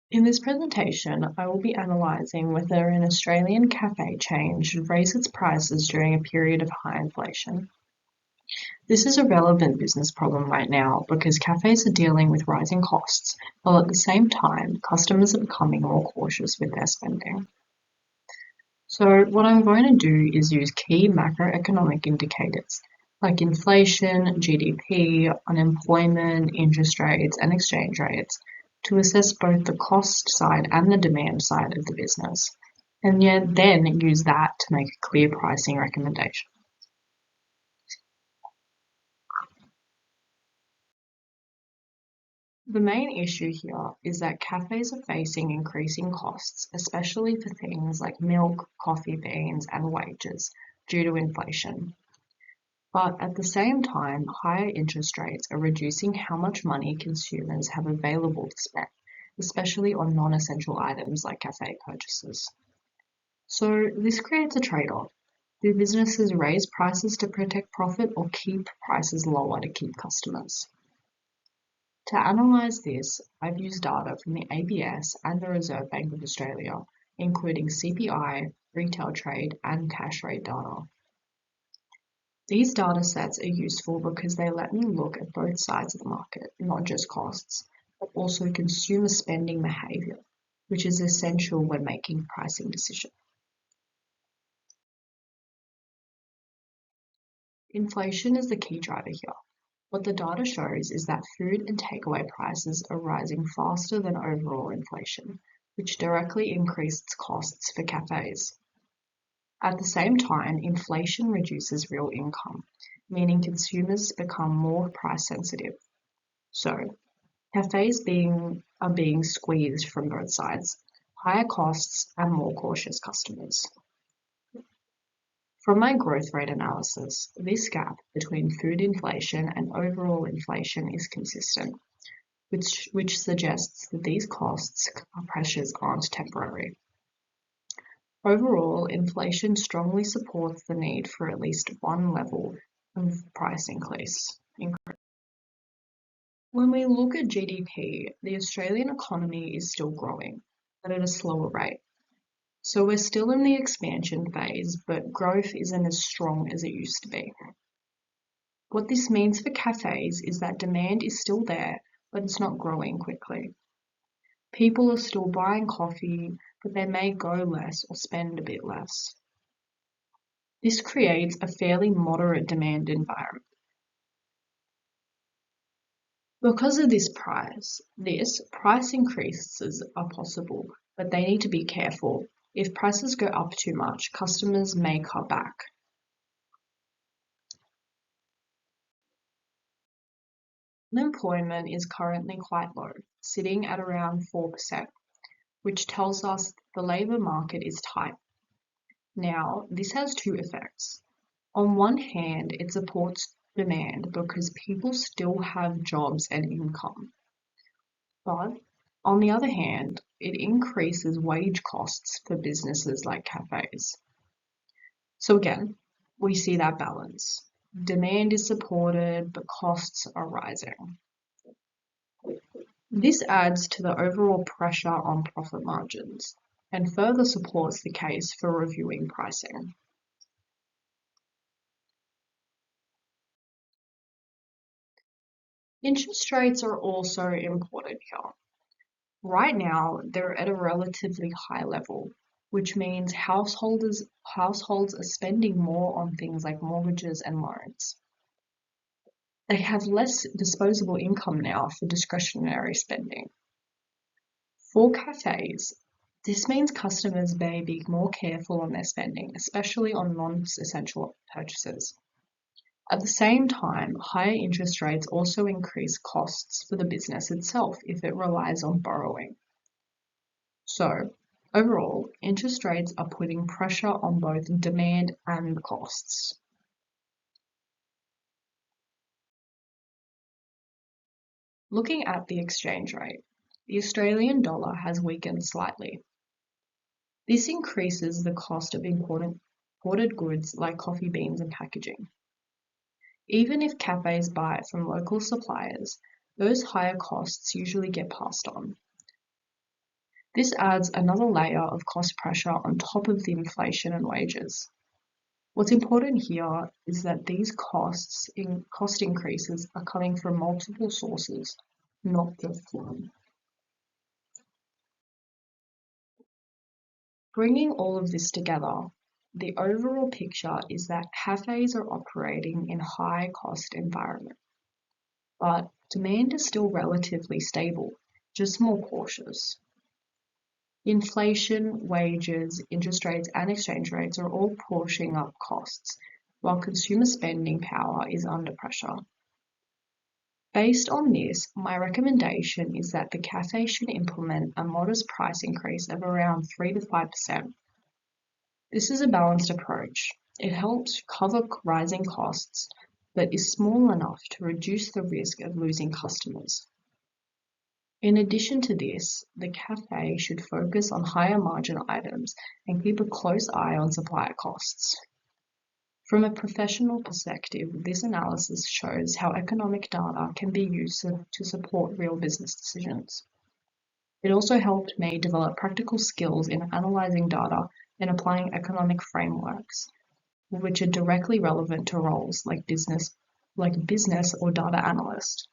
In this presentation, I will be analysing whether an Australian cafe chain should raise its prices during a period of high inflation. This is a relevant business problem right now because cafes are dealing with rising costs, while at the same time, customers are becoming more cautious with their spending. So what I'm going to do is use key macroeconomic indicators like inflation, GDP, unemployment, interest rates, and exchange rates to assess both the cost side and the demand side of the business, and yet then use that to make a clear pricing recommendation. The main issue here is that cafes are facing increasing costs, especially for things like milk, coffee beans, and wages, due to inflation. But at the same time, higher interest rates are reducing how much money consumers have available to spend, especially on non-essential items like cafe purchases. So this creates a trade-off. Do businesses raise prices to protect profit or keep prices lower to keep customers? To analyse this, I've used data from the ABS and the Reserve Bank of Australia, including CPI, retail trade, and cash rate data. These data sets are useful because they let me look at both sides of the market, not just costs, but also consumer spending behaviour, which is essential when making pricing decisions. Inflation is the key driver here. What the data shows is that food and takeaway prices are rising faster than overall inflation, which directly increases costs for cafes. At the same time, inflation reduces real income, meaning consumers become more price sensitive. So, cafes are being squeezed from both sides, higher costs and more cautious customers. From my growth rate analysis, this gap between food inflation and overall inflation is consistent, which suggests that these cost pressures aren't temporary. Overall, inflation strongly supports the need for at least one level of price increase. When we look at GDP, the Australian economy is still growing, but at a slower rate. So we're still in the expansion phase, but growth isn't as strong as it used to be. What this means for cafes is that demand is still there, but it's not growing quickly. People are still buying coffee, but they may go less or spend a bit less. This creates a fairly moderate demand environment. Because of this price increases are possible, but they need to be careful. If prices go up too much, customers may cut back. Unemployment is currently quite low, sitting at around 4%, which tells us the labour market is tight. Now, this has two effects. On one hand, it supports demand because people still have jobs and income. But on the other hand, it increases wage costs for businesses like cafes. So again, we see that balance. Demand is supported, but costs are rising. This adds to the overall pressure on profit margins and further supports the case for reviewing pricing. Interest rates are also important here. Right now, they're at a relatively high level, which means households are spending more on things like mortgages and loans. They have less disposable income now for discretionary spending. For cafes, this means customers may be more careful on their spending, especially on non-essential purchases. At the same time, higher interest rates also increase costs for the business itself if it relies on borrowing. So, overall, interest rates are putting pressure on both demand and costs. Looking at the exchange rate, the Australian dollar has weakened slightly. This increases the cost of imported goods like coffee beans and packaging. Even if cafes buy from local suppliers, those higher costs usually get passed on. This adds another layer of cost pressure on top of the inflation and wages. What's important here is that these cost increases are coming from multiple sources, not just one. Bringing all of this together, the overall picture is that cafes are operating in high-cost environment, but demand is still relatively stable, just more cautious. Inflation, wages, interest rates, and exchange rates are all pushing up costs, while consumer spending power is under pressure. Based on this, my recommendation is that the cafe should implement a modest price increase of around 3 to 5%. This is a balanced approach. It helps cover rising costs, but is small enough to reduce the risk of losing customers. In addition to this, the cafe should focus on higher margin items and keep a close eye on supplier costs. From a professional perspective, this analysis shows how economic data can be used to support real business decisions. It also helped me develop practical skills in analyzing data and applying economic frameworks, which are directly relevant to roles like business or data analyst.